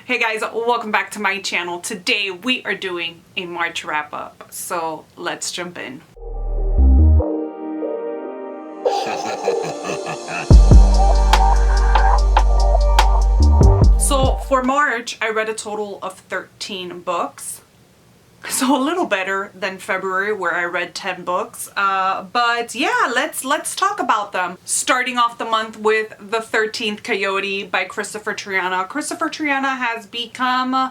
Hey guys, welcome back to my channel. Today we are doing a March wrap up, so let's jump in. So for March, I read a total of 13 books. So a little better than February where I read 10 books. But yeah, let's talk about them. Starting off the month with The 13th Coyote by Christopher Triana. Christopher Triana has become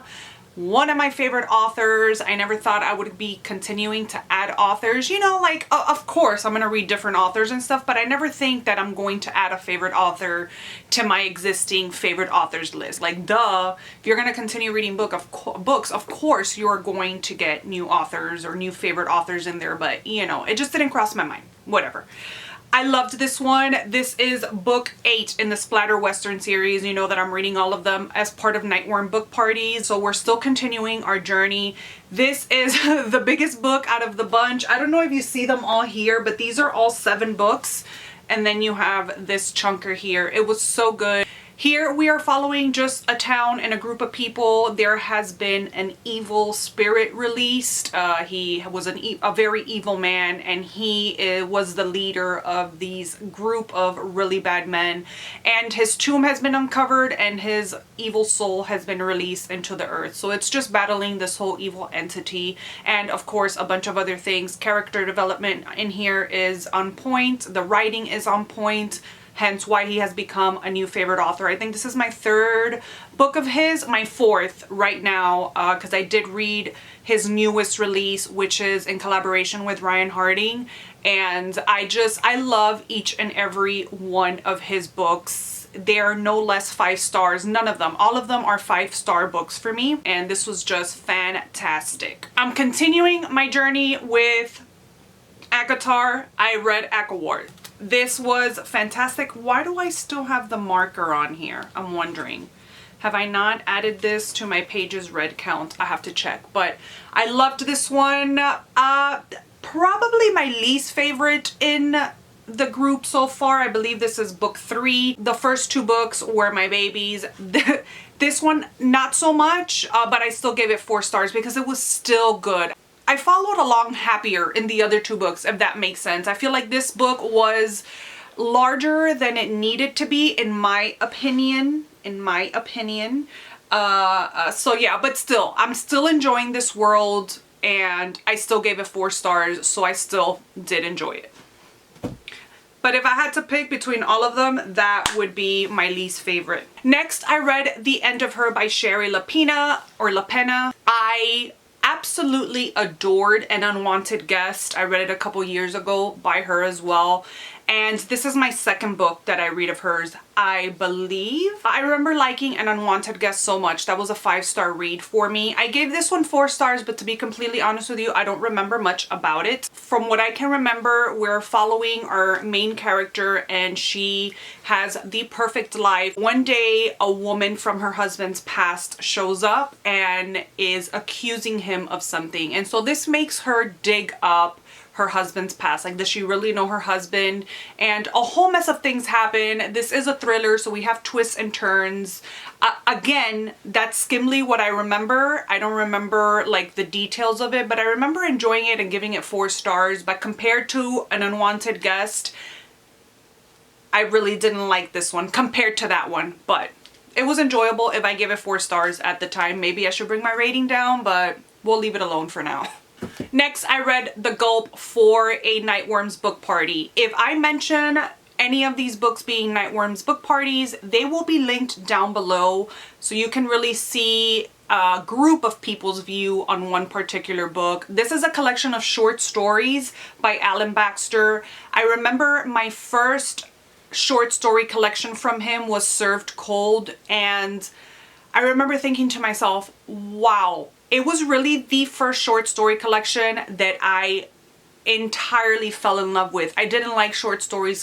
one of my favorite authors. I never thought I would be continuing to add authors. You know, like, of course, I'm going to read different authors and stuff, but I never think that I'm going to add a favorite author to my existing favorite authors list. Like, duh, if you're going to continue reading books, of course, you're going to get new authors or new favorite authors in there, but, you know, it just didn't cross my mind. Whatever. I loved this one. This is book 8 in the Splatter Western series. You know that I'm reading all of them as part of Nightworm book parties. So we're still continuing our journey. This is the biggest book out of the bunch. I don't know if you see them all here, but these are all 7 books. And then you have this chunker here. It was so good. Here we are following just a town and a group of people. There has been an evil spirit released. He was a very evil man, and he was the leader of these group of really bad men. And his tomb has been uncovered and his evil soul has been released into the earth. So it's just battling this whole evil entity, and of course a bunch of other things. Character development in here is on point. The writing is on point. Hence why he has become a new favorite author. I think this is my 3rd book of his, my 4th right now, because I did read his newest release, which is in collaboration with Ryan Harding. And I love each and every one of his books. They are no less 5 stars. None of them. All of them are 5-star books for me. And this was just fantastic. I'm continuing my journey with ACOTAR. I read ACOWART. This was fantastic. Why do I still have the marker on here? I'm wondering. Have I not added this to my pages read count? I have to check. But I loved this one. Probably my least favorite in the group so far. I believe this is book 3. The first 2 books were my babies. This one, not so much, but I still gave it 4 stars because it was still good. I followed along happier in the other 2 books, if that makes sense. I feel like this book was larger than it needed to be, in my opinion. So yeah, but still, I'm still enjoying this world, and I still gave it 4 stars, so I still did enjoy it. But if I had to pick between all of them, that would be my least favorite. Next, I read The End of Her by Sherry LaPena, or LaPena. I absolutely adored An Unwanted Guest. I read it a couple years ago by her as well. And this is my 2nd book that I read of hers, I believe. I remember liking An Unwanted Guest so much. That was a 5-star read for me. I gave this one 4 stars, but to be completely honest with you, I don't remember much about it. From what I can remember, we're following our main character, and she has the perfect life. One day, a woman from her husband's past shows up and is accusing him of something. And so this makes her dig up her husband's past. Like, does she really know her husband? And a whole mess of things happen. This is a thriller, so we have twists and turns. Again, that's skimmily what I remember. I don't remember like the details of it, but I remember enjoying it and giving it 4 stars. But compared to An Unwanted Guest, I really didn't like this one compared to that one. But it was enjoyable. If I give it 4 stars at the time, maybe I should bring my rating down, but we'll leave it alone for now. Next, I read The Gulp for a Nightworms book party. If I mention any of these books being Nightworms book parties, they will be linked down below, so you can really see a group of people's view on one particular book. This is a collection of short stories by Alan Baxter. I remember my first short story collection from him was Served Cold, and I remember thinking to myself, wow, it was really the first short story collection that I entirely fell in love with. I didn't like short story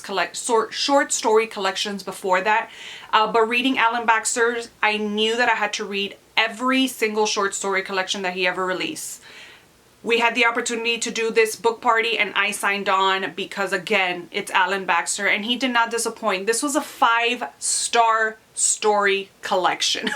collections before that, but reading Alan Baxter's, I knew that I had to read every single short story collection that he ever released. We had the opportunity to do this book party and I signed on because, again, it's Alan Baxter and he did not disappoint. This was a 5-star story collection.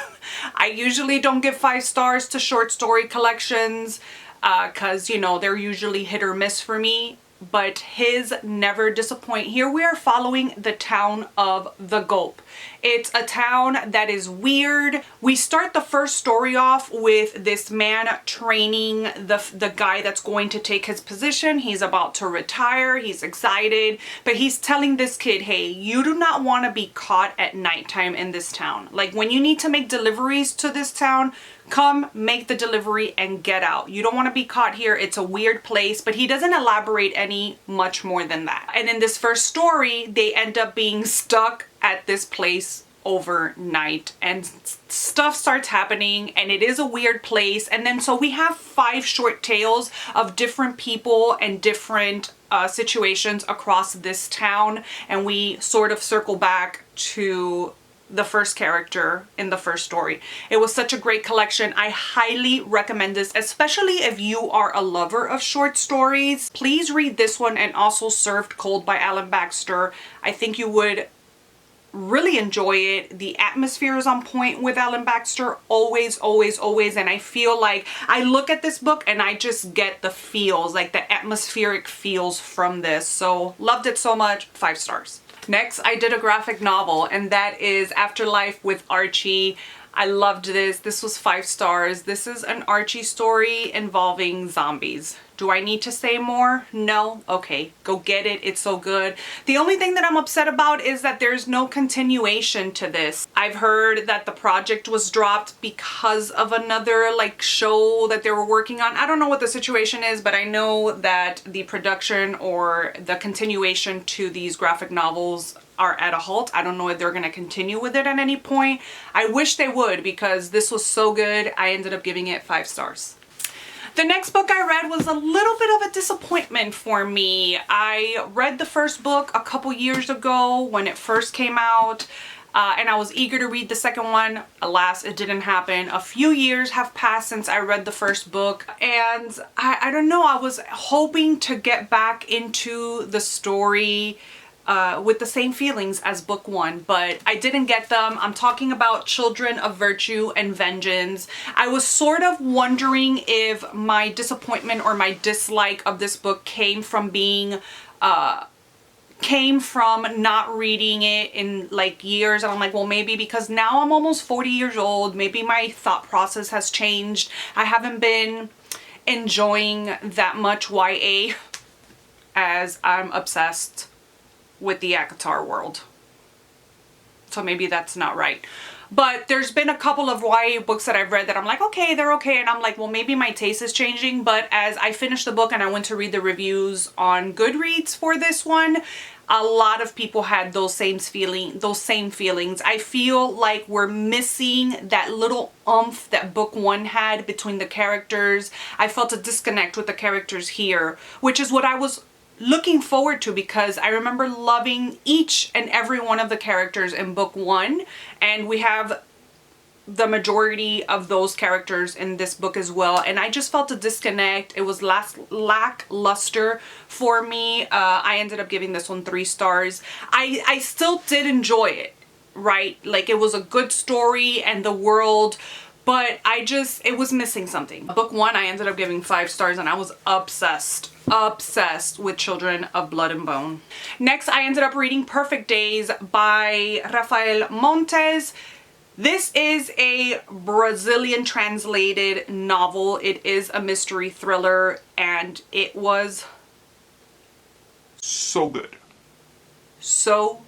I usually don't give 5 stars to short story collections because, you know, they're usually hit or miss for me. But his never disappoint. Here we are following the town of the Gulp. It's a town that is weird. We start the first story off with this man training the guy that's going to take his position. He's about to retire. He's excited, but he's telling this kid, hey, you do not want to be caught at nighttime in this town. Like when you need to make deliveries to this town, come make the delivery and get out. You don't want to be caught here. It's a weird place, but he doesn't elaborate any much more than that. And in this first story, they end up being stuck at this place overnight and stuff starts happening and it is a weird place. And then so we have 5 short tales of different people and different situations across this town, and we sort of circle back to the first character in the first story. It was such a great collection. I highly recommend this, especially if you are a lover of short stories. Please read this one and also Served Cold by Alan Baxter. I think you would really enjoy it. The atmosphere is on point with Alan Baxter, always, always, always. And I feel like I look at this book and I just get the feels, like the atmospheric feels from this. So loved it so much, 5 stars. Next, I did a graphic novel, and that is Afterlife with Archie. I loved this. This was 5 stars. This is an Archie story involving zombies. Do I need to say more? No? Okay, go get it. It's so good. The only thing that I'm upset about is that there's no continuation to this. I've heard that the project was dropped because of another like show that they were working on. I don't know what the situation is, but I know that the production or the continuation to these graphic novels are at a halt. I don't know if they're going to continue with it at any point. I wish they would because this was so good. I ended up giving it 5 stars. The next book I read was a little bit of a disappointment for me. I read the first book a couple years ago when it first came out, and I was eager to read the second one. Alas, it didn't happen. A few years have passed since I read the first book, and I don't know, I was hoping to get back into the story with the same feelings as book 1, but I didn't get them. I'm talking about Children of Virtue and Vengeance. I was sort of wondering if my disappointment or my dislike of this book came from not reading it in like years, and I'm like, well, maybe because now I'm almost 40 years old, maybe my thought process has changed. I haven't been enjoying that much YA as I'm obsessed with the ACOTAR world. So maybe that's not right. But there's been a couple of YA books that I've read that I'm like, okay, they're okay. And I'm like, well, maybe my taste is changing. But as I finished the book and I went to read the reviews on Goodreads for this one, a lot of people had those same feelings. I feel like we're missing that little oomph that book 1 had between the characters. I felt a disconnect with the characters here, which is what I was looking forward to because I remember loving each and every one of the characters in book 1, and we have the majority of those characters in this book as well, and I just felt a disconnect. It was lackluster for me. I ended up giving this one 3 stars. I still did enjoy it, right? Like it was a good story and the world, but it was missing something. Book 1 I ended up giving 5 stars and I was obsessed with Children of Blood and Bone. Next, I ended up reading Perfect Days by Rafael Montes. This is a Brazilian translated novel. It is a mystery thriller and it was so good. So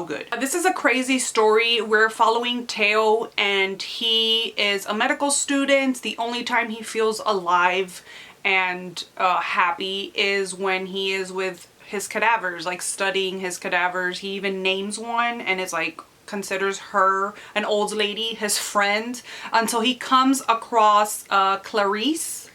good. This is a crazy story. We're following Teo and he is a medical student. The only time he feels alive and happy is when he is with his cadavers, like studying his cadavers. He even names one and is like considers her, an old lady, his friend, until he comes across Clarice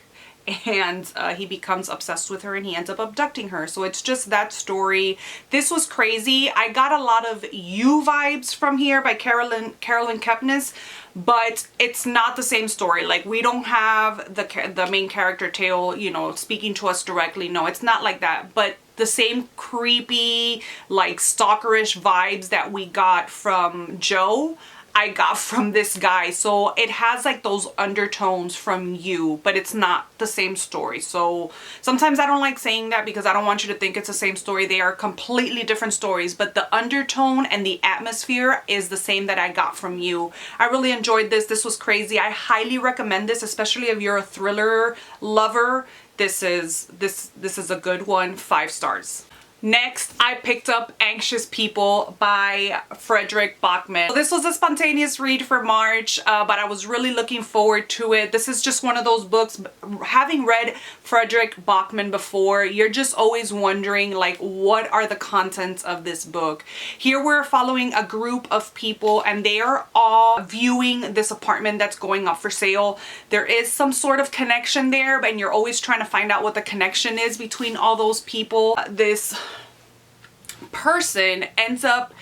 and he becomes obsessed with her and he ends up abducting her. So it's just that story. This was crazy. I got a lot of You vibes from here by Carolyn Kepnes, but it's not the same story. Like, we don't have the main character Teo, you know, speaking to us directly. No, it's not like that. But the same creepy, like, stalkerish vibes that we got from Joe, I got from this guy. So it has like those undertones from You, but it's not the same story. So sometimes I don't like saying that because I don't want you to think it's the same story. They are completely different stories, but the undertone and the atmosphere is the same that I got from You. I really enjoyed this. This was crazy. I highly recommend this, especially if you're a thriller lover. This is a good one. 5 stars. Next, I picked up Anxious People by Frederick Bachman. This was a spontaneous read for March, but I was really looking forward to it. This is just one of those books, having read Frederick Bachman before, you're just always wondering, like, what are the contents of this book? Here we're following a group of people and they are all viewing this apartment that's going up for sale. There is some sort of connection there, and you're always trying to find out what the connection is between all those people. This person ends up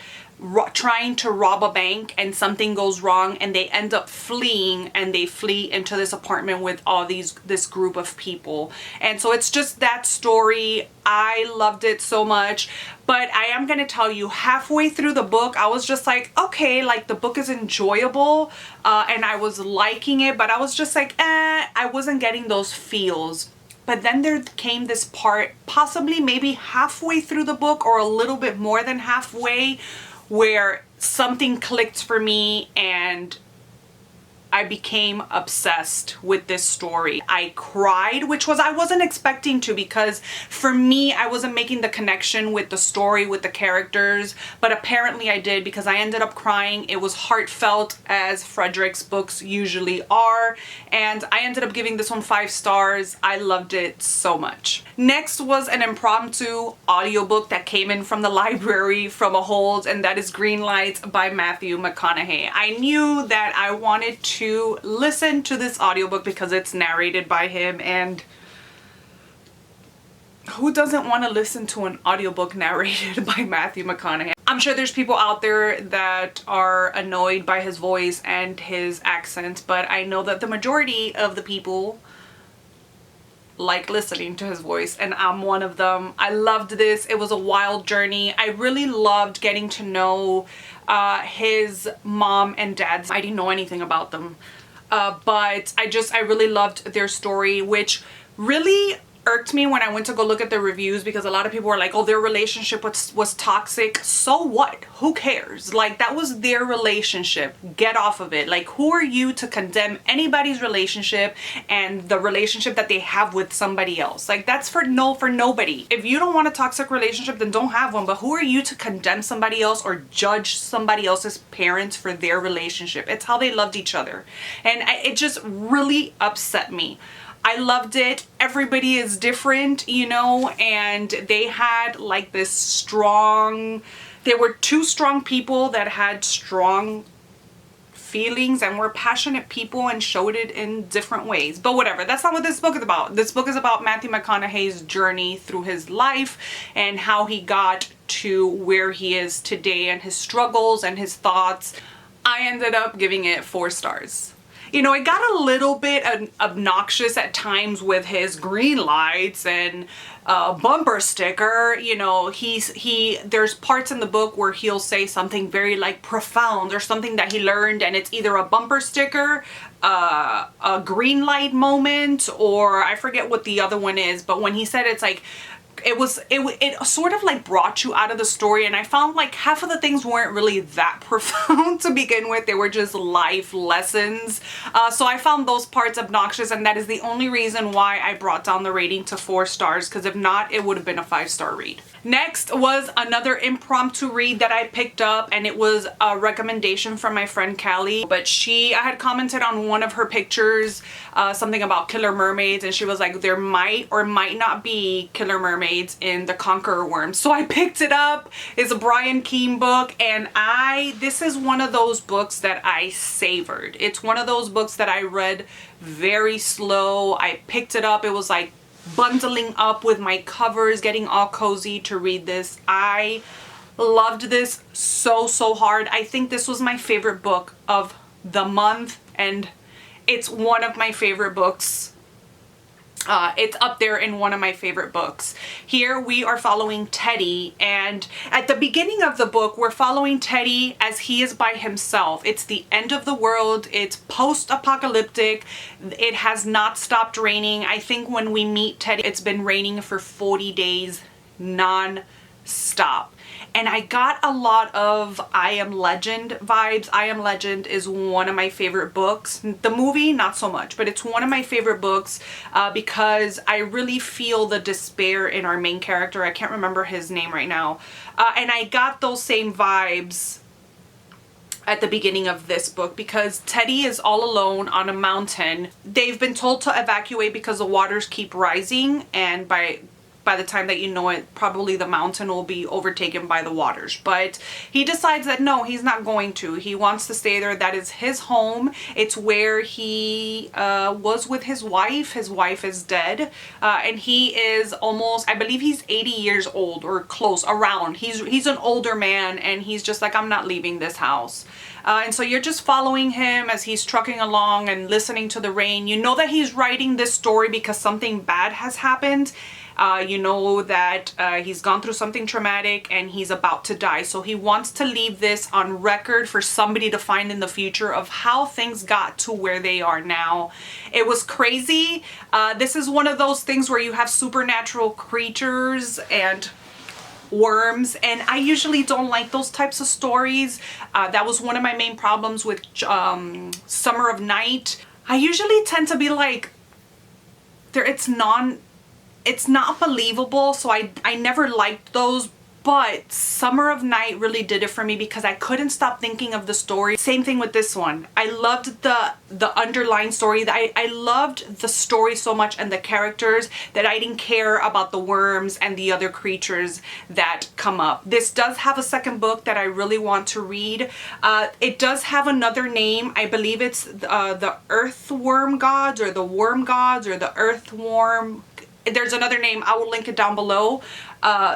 trying to rob a bank and something goes wrong and they end up fleeing, and they flee into this apartment with all this group of people. And so it's just that story. I loved it so much, but I am gonna tell you, halfway through the book I was just like, okay, like, the book is enjoyable, and I was liking it, but I was just like, I wasn't getting those feels. But then there came this part, possibly maybe halfway through the book or a little bit more than halfway, where something clicked for me and I became obsessed with this story. I cried, which I wasn't expecting to, because for me, I wasn't making the connection with the story, with the characters, but apparently I did, because I ended up crying. It was heartfelt, as Frederick's books usually are, and I ended up giving this one 5 stars. I loved it so much. Next was an impromptu audiobook that came in from the library from a hold, and that is Green Lights by Matthew McConaughey. I knew that I wanted to listen to this audiobook because it's narrated by him, and who doesn't want to listen to an audiobook narrated by Matthew McConaughey? I'm sure there's people out there that are annoyed by his voice and his accent, but I know that the majority of the people like listening to his voice, and I'm one of them. I loved this. It was a wild journey. I really loved getting to know his mom and dad. I didn't know anything about them, but I really loved their story, which really irked me when I went to go look at the reviews, because a lot of people were like, oh, their relationship was toxic. So what? Who cares? Like, that was their relationship. Get off of it. Like, who are you to condemn anybody's relationship and the relationship that they have with somebody else? Like, that's for nobody. If you don't want a toxic relationship, then don't have one. But who are you to condemn somebody else or judge somebody else's parents for their relationship? It's how they loved each other. And it just really upset me. I loved it. Everybody is different, you know, and they had like this strong, there were 2 strong people that had strong feelings and were passionate people and showed it in different ways. But whatever, that's not what this book is about. This book is about Matthew McConaughey's journey through his life and how he got to where he is today, and his struggles and his thoughts. I ended up giving it 4 stars. You know, it got a little bit obnoxious at times with his green lights and bumper sticker. You know, there's parts in the book where he'll say something very like profound or something that he learned, and it's either a bumper sticker, a green light moment, or I forget what the other one is. But when he said it's like, it sort of like brought you out of the story, and I found like half of the things weren't really that profound to begin with. They were just life lessons. So I found those parts obnoxious, and that is the only reason why I brought down the rating to 4 stars, because if not, it would have been a 5-star read. Next was another impromptu read that I picked up, and it was a recommendation from my friend Callie. But I had commented on one of her pictures, something about killer mermaids, and she was like, there might or might not be killer mermaids in The Conqueror Worms. So I picked it up. It's a Brian Keene book, and this is one of those books that I savored. It's one of those books that I read very slow. I picked it up. It was like bundling up with my covers, getting all cozy to read this. I loved this so hard. I think this was my favorite book of the month, and it's one of my favorite books. It's up there in one of my favorite books. Here we are following Teddy, and at the beginning of the book we're following Teddy as he is by himself. It's the end of the world. It's post-apocalyptic. It has not stopped raining. I think when we meet Teddy, it's been raining for 40 days non-stop. And I got a lot of I Am Legend vibes. I Am Legend is one of my favorite books. The movie, not so much, but it's one of my favorite books because I really feel the despair in our main character. I can't remember his name right now. And I got those same vibes at the beginning of this book because Teddy is all alone on a mountain. They've been told to evacuate because the waters keep rising, and by the time that you know it, probably the mountain will be overtaken by the waters. But he decides that no, he's not going to. He wants to stay there. That is his home. It's where he was with his wife. His wife is dead. And he is almost, I believe he's 80 years old or close, around. He's an older man, and he's just like, I'm not leaving this house. And so you're just following him as he's trucking along and listening to the rain. You know that he's writing this story because something bad has happened. You know that he's gone through something traumatic and he's about to die. So he wants to leave this on record for somebody to find in the future of how things got to where they are now. It was crazy. This is one of those things where you have supernatural creatures and worms, and I usually don't like those types of stories. That was one of my main problems with Summer of Night. I usually tend to be like, it's not believable, so I never liked those. But Summer of Night really did it for me because I couldn't stop thinking of the story. Same thing with this one. I loved the underlying story. I loved the story so much and the characters that I didn't care about the worms and the other creatures that come up. This does have a second book that I really want to read. It does have another name. I believe it's the Earthworm Gods, or the Worm Gods, or the Earthworm. There's another name. I will link it down below.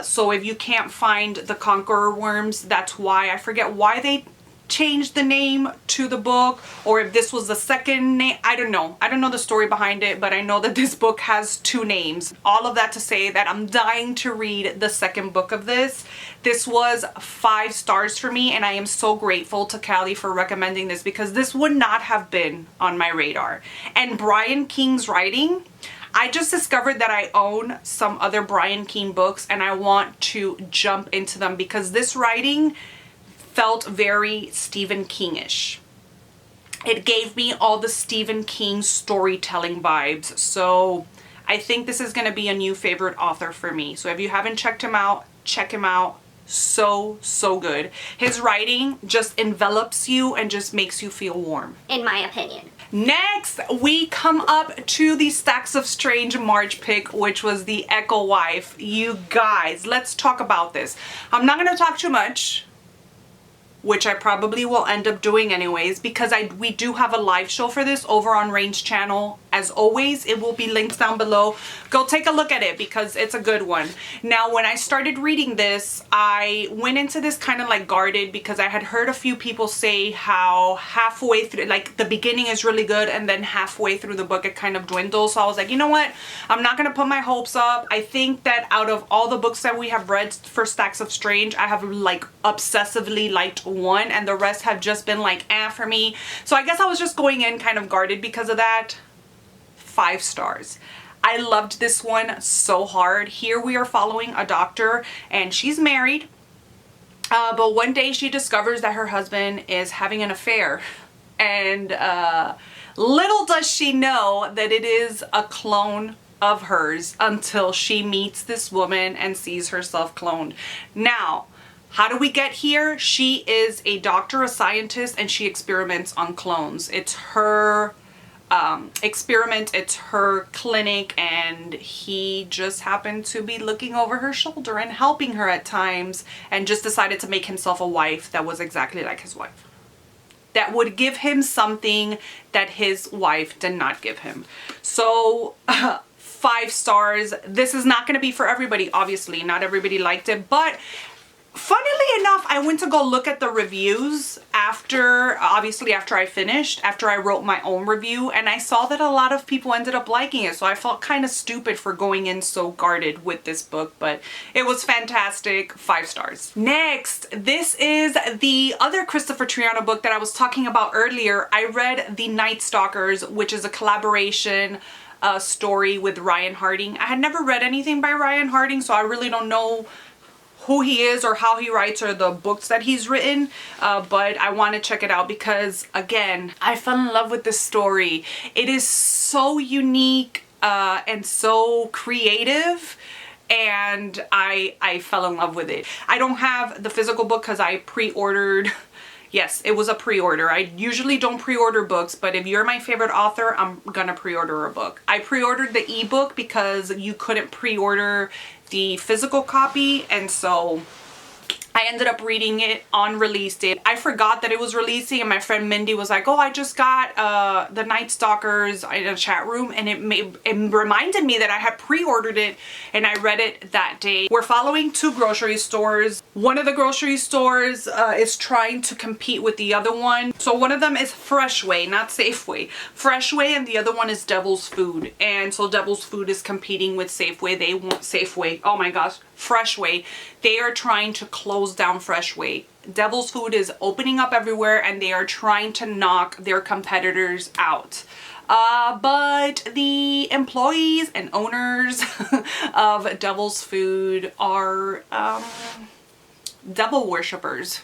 So if you can't find the Conqueror Worms, that's why. I forget why they changed the name to the book, or if this was the second name. I don't know. I don't know the story behind it, but I know that this book has two names. All of that to say that I'm dying to read the second book of this. This was 5 stars for me, and I am so grateful to Callie for recommending this because this would not have been on my radar. And Brian King's writing, I just discovered that I own some other Brian King books and I want to jump into them because this writing felt very Stephen King-ish. It gave me all the Stephen King storytelling vibes. So I think this is going to be a new favorite author for me. So if you haven't checked him out, check him out. So good. His writing just envelops you and just makes you feel warm, in my opinion. Next, we come up to the Stacks of Strange March pick, which was the Echo Wife. You guys, let's talk about this. I'm not going to talk too much, which I probably will end up doing anyways, because we do have a live show for this over on Rain's channel. As always, it will be linked down below. Go take a look at it because it's a good one. Now, when I started reading this, I went into this kind of like guarded because I had heard a few people say how halfway through, like the beginning is really good and then halfway through the book it kind of dwindles. So I was like, you know what? I'm not going to put my hopes up. I think that out of all the books that we have read for Stacks of Strange, I have like obsessively liked one, and the rest have just been like for me. So I guess I was just going in kind of guarded because of that. 5 stars. I loved this one so hard. Here we are following a doctor and she's married, but one day she discovers that her husband is having an affair, and little does she know that it is a clone of hers until she meets this woman and sees herself cloned. Now, how do we get here? She is a doctor, a scientist, and she experiments on clones. It's her experiment, it's her clinic, and he just happened to be looking over her shoulder and helping her at times, and just decided to make himself a wife that was exactly like his wife, that would give him something that his wife did not give him. So 5 stars. This is not going to be for everybody, obviously. Not everybody liked it, but Funnily enough, I went to go look at the reviews obviously after I finished, after I wrote my own review, and I saw that a lot of people ended up liking it. So I felt kind of stupid for going in so guarded with this book, but it was fantastic. 5 stars. Next, this is the other Christopher Triano book that I was talking about earlier. I read The Night Stalkers, which is a collaboration story with Ryan Harding. I had never read anything by Ryan Harding, so I really don't know who he is or how he writes or the books that he's written, but I want to check it out because, again, I fell in love with this story. It is so unique and so creative, and I fell in love with it. I don't have the physical book because I pre-ordered. Yes, it was a pre-order. I usually don't pre-order books, but if you're my favorite author, I'm gonna pre-order a book. I pre-ordered the ebook because you couldn't pre-order the physical copy, and so I ended up reading it on release date. I forgot that it was releasing, and my friend Mindy was like, oh, I just got The Night Stalkers in a chat room, and it reminded me that I had pre-ordered it, and I read it that day. We're following 2 grocery stores. One of the grocery stores is trying to compete with the other one. So one of them is Freshway, not Safeway. Freshway, and the other one is Devil's Food. And so Devil's Food is competing with Safeway. They want Safeway. Oh my gosh. Freshway. They are trying to close down Freshway. Devil's Food is opening up everywhere, and they are trying to knock their competitors out. But the employees and owners of Devil's Food are devil worshippers,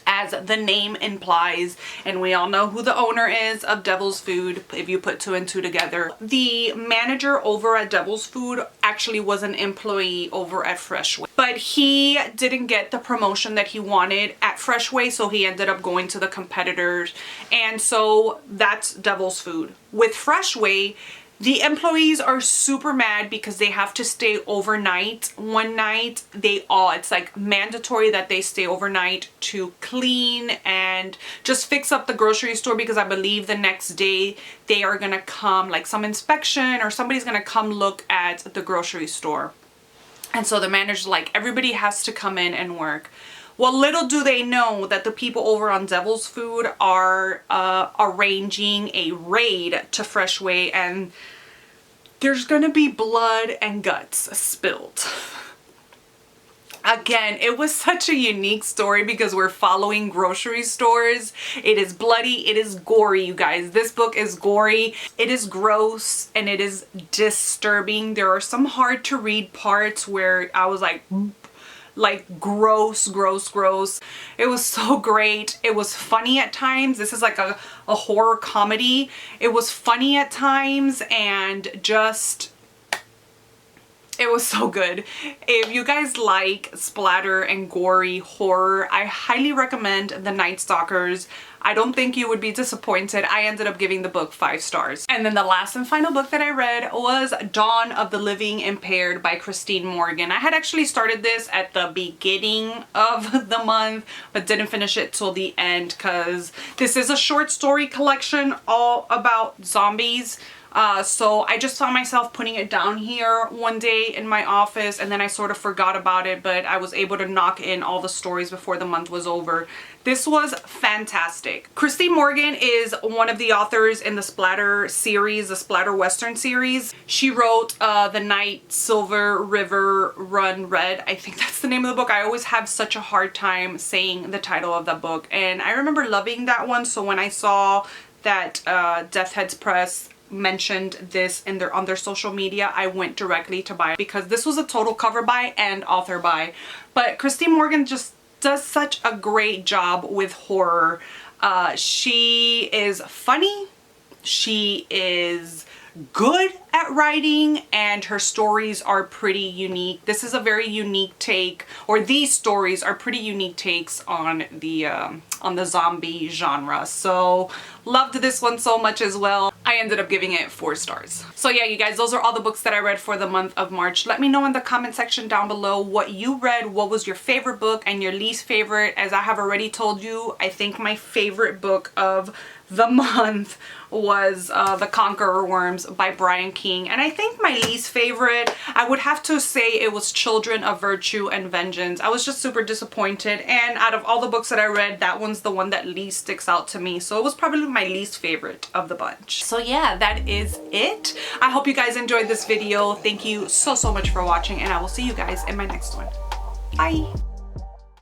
as the name implies, and we all know who the owner is of Devil's Food if you put 2 and 2 together. The manager over at Devil's Food actually was an employee over at Freshway, but he didn't get the promotion that he wanted at Freshway, so he ended up going to the competitors, and so that's Devil's Food. With Freshway, the employees are super mad because they have to stay overnight. One night, it's like mandatory that they stay overnight to clean and just fix up the grocery store, because I believe the next day they are gonna come, like some inspection or somebody's gonna come look at the grocery store. And so the manager's like, everybody has to come in and work. Well, little do they know that the people over on Devil's Food are arranging a raid to Freshway, and there's gonna be blood and guts spilled. Again, it was such a unique story because we're following grocery stores. It is bloody, it is gory, you guys. This book is gory, it is gross, and it is disturbing. There are some hard to read parts where I was like gross, gross, gross. It was so great. It was funny at times. This is like a horror comedy. It was funny at times, and just, it was so good. If you guys like splatter and gory horror, I highly recommend The Night Stalkers. I don't think you would be disappointed. I ended up giving the book 5 stars. And then the last and final book that I read was Dawn of the Living Impaired by Christine Morgan. I had actually started this at the beginning of the month, but didn't finish it till the end because this is a short story collection all about zombies. So I just found myself putting it down here one day in my office, and then I sort of forgot about it, but I was able to knock in all the stories before the month was over. This was fantastic. Christine Morgan is one of the authors in the Splatter series, the Splatter Western series. She wrote The Night Silver River Run Red. I think that's the name of the book. I always have such a hard time saying the title of that book, and I remember loving that one. So when I saw that Death Heads Press mentioned this on their social media, I went directly to buy it because this was a total cover buy and author buy. But Christine Morgan just does such a great job with horror. She is funny, she is good at writing, and her stories are pretty unique. This is a very unique take, or these stories are pretty unique takes on the zombie genre. So loved this one so much as well. I ended up giving it 4 stars. So yeah, you guys, those are all the books that I read for the month of March. Let me know in the comment section down below what you read, what was your favorite book and your least favorite. As I have already told you, I think my favorite book of the month was The Conqueror Worms by Brian King. And I think my least favorite, I would have to say it was Children of Virtue and Vengeance. I was just super disappointed, and out of all the books that I read, that one's the one that least sticks out to me. So it was probably my least favorite of the bunch. So yeah, that is it. I hope you guys enjoyed this video. Thank you so much for watching, and I will see you guys in my next one. Bye!